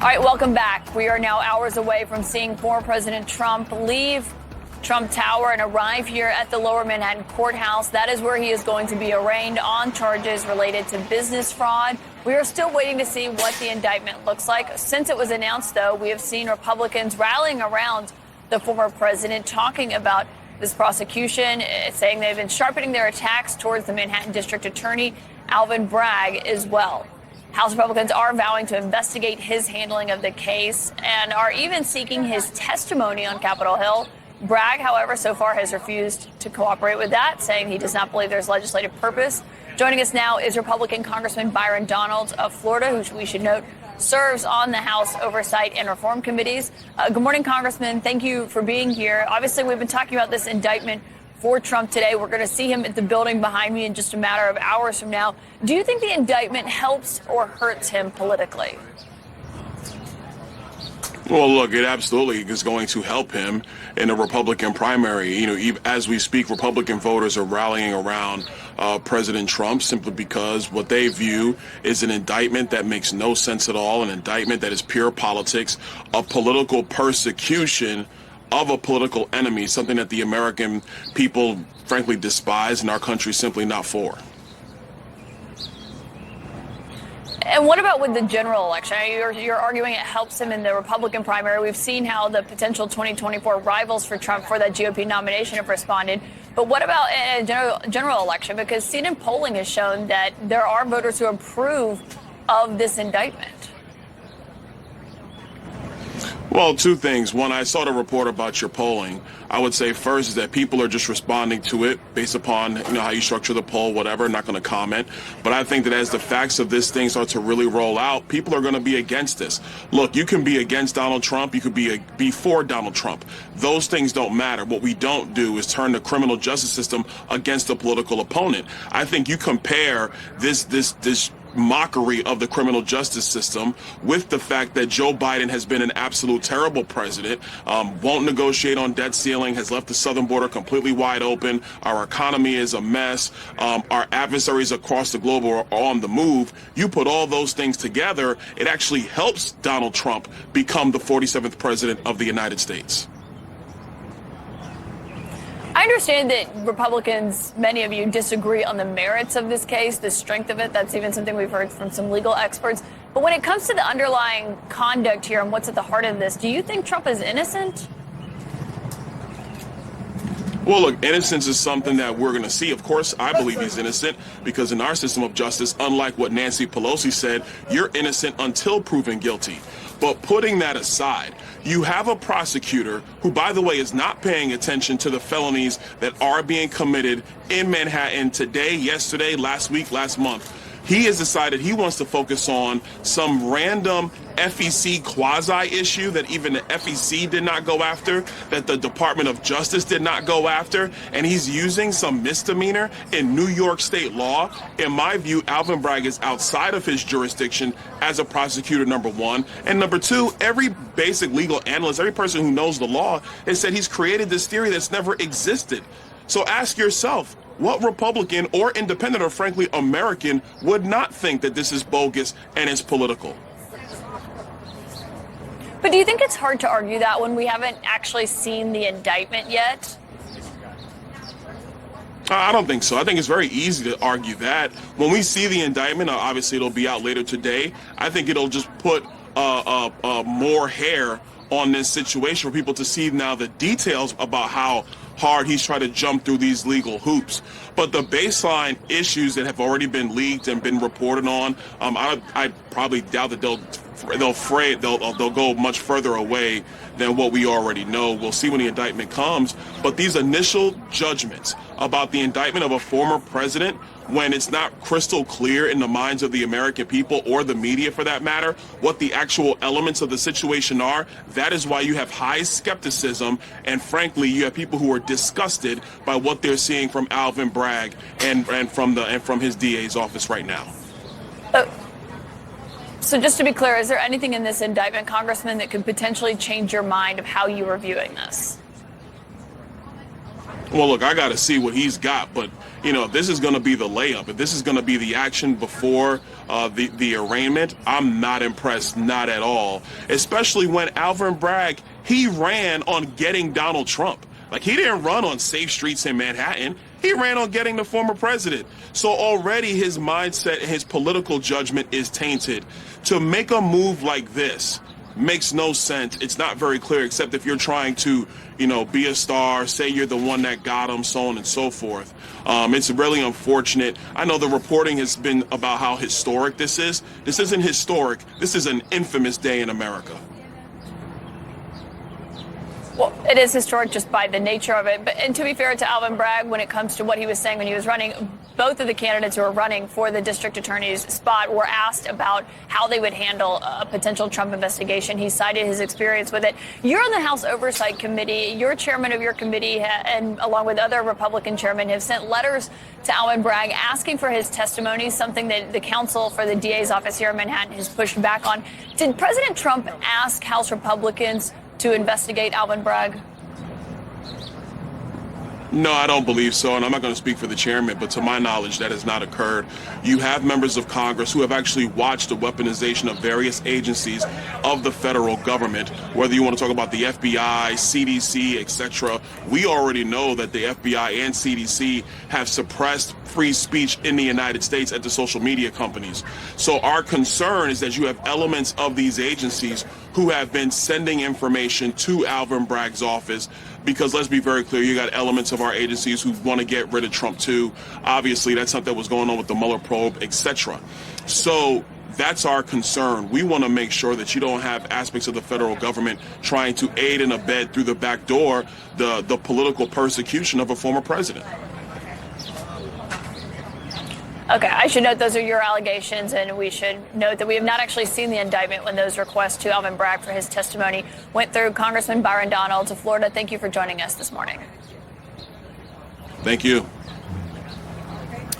All right, welcome back. We are now hours away from seeing former President Trump leave Trump Tower and arrive here at the Lower Manhattan Courthouse. That is where he is going to be arraigned on charges related to business fraud. We are still waiting to see what the indictment looks like. Since it was announced, though, we have seen Republicans rallying around the former president, talking about this prosecution, saying they've been sharpening their attacks towards the Manhattan District Attorney, Alvin Bragg, as well. House Republicans are vowing to investigate his handling of the case and are even seeking his testimony on Capitol Hill. Bragg, however, so far has refused to cooperate with that, saying he does not believe there's legislative purpose. Joining us now is Republican Congressman Byron Donalds of Florida, who we should note serves on the House Oversight and Reform Committees. Good morning, Congressman. Thank you for being here. Obviously, we've been talking about this indictment for Trump today. We're going to see him at the building behind me in just a matter of hours from now. Do you think the indictment helps or hurts him politically? Well, look, it absolutely is going to help him in the Republican primary. You know, as we speak, Republican voters are rallying around President Trump simply because what they view is an indictment that makes no sense at all, an indictment that is pure politics, a political persecution of a political enemy, something that the American people, frankly, despise and our country simply not for. And what about with the general election? You're arguing it helps him in the Republican primary. We've seen how the potential 2024 rivals for Trump for that GOP nomination have responded. But what about a general election? Because CNN polling has shown that there are voters who approve of this indictment. Well, two things. One, I saw the report about your polling. I would say first is that people are just responding to it based upon, how you structure the poll, whatever. Not going to comment. But I think that as the facts of this thing start to really roll out, people are going to be against this. Look, you can be against Donald Trump. You could be for Donald Trump. Those things don't matter. What we don't do is turn the criminal justice system against a political opponent. I think you compare this mockery of the criminal justice system with the fact that Joe Biden has been an absolute terrible president, won't negotiate on debt ceiling, has left the southern border completely wide open. Our economy is a mess. Our adversaries across the globe are on the move. You put all those things together, it actually helps Donald Trump become the 47th president of the United States. I understand that Republicans, many of you, disagree on the merits of this case, the strength of it. That's even something we've heard from some legal experts. But when it comes to the underlying conduct here and what's at the heart of this, do you think Trump is innocent? Well, look, innocence is something that we're going to see. Of course, I believe he's innocent because in our system of justice, unlike what Nancy Pelosi said, you're innocent until proven guilty. But putting that aside, you have a prosecutor who, by the way, is not paying attention to the felonies that are being committed in Manhattan today, yesterday, last week, last month. He has decided he wants to focus on some random FEC quasi issue that even the FEC did not go after, that the Department of Justice did not go after, and he's using some misdemeanor in New York state law. In my view, Alvin Bragg is outside of his jurisdiction as a prosecutor, number one. And number two, every basic legal analyst, every person who knows the law has said he's created this theory that's never existed. So ask yourself, what Republican or independent or frankly American would not think that this is bogus and it's political? But do you think it's hard to argue that when we haven't actually seen the indictment yet? I don't think so. I think it's very easy to argue that. When we see the indictment, obviously it'll be out later today. I think it'll just put more hair on this situation for people to see now the details about how hard he's trying to jump through these legal hoops. But the baseline issues that have already been leaked and been reported on, I probably doubt that they'll go much further away than what we already know. We'll see when the indictment comes. But these initial judgments about the indictment of a former president, when it's not crystal clear in the minds of the American people or the media for that matter, what the actual elements of the situation are, that is why you have high skepticism. And frankly, you have people who are disgusted by what they're seeing from Alvin Bragg and from his DA's office right now. So just to be clear, is there anything in this indictment, Congressman, that could potentially change your mind of how you were viewing this? Well, look, I got to see what he's got, but if this is going to be the layup, if this is going to be the action before the arraignment, I'm not impressed, not at all. Especially when Alvin Bragg, he ran on getting Donald Trump. Like, he didn't run on safe streets in Manhattan. He ran on getting the former president. So already his mindset, his political judgment is tainted. To make a move like this makes no sense. It's not very clear, except if you're trying to, be a star, say you're the one that got him, so on and so forth. It's really unfortunate. I know the reporting has been about how historic this is. This isn't historic. This is an infamous day in America. Well, it is historic just by the nature of it. And to be fair to Alvin Bragg, when it comes to what he was saying when he was running, both of the candidates who are running for the district attorney's spot were asked about how they would handle a potential Trump investigation. He cited his experience with it. You're on the House Oversight Committee. You're chairman of your committee, and along with other Republican chairmen, have sent letters to Alvin Bragg asking for his testimony, something that the counsel for the DA's office here in Manhattan has pushed back on. Did President Trump ask House Republicans to investigate Alvin Bragg? No, I don't believe so, and I'm not going to speak for the chairman, but to my knowledge, that has not occurred. You have members of Congress who have actually watched the weaponization of various agencies of the federal government, whether you want to talk about the FBI, CDC, etc. We already know that the FBI and CDC have suppressed free speech in the United States at the social media companies. So our concern is that you have elements of these agencies who have been sending information to Alvin Bragg's office, because let's be very clear, you got elements of our agencies who want to get rid of Trump too. Obviously, that's something that was going on with the Mueller probe, etc. So that's our concern. We want to make sure that you don't have aspects of the federal government trying to aid and abet through the back door the political persecution of a former president. Okay, I should note those are your allegations, and we should note that we have not actually seen the indictment when those requests to Alvin Bragg for his testimony went through. Congressman Byron Donalds of Florida, thank you for joining us this morning. Thank you.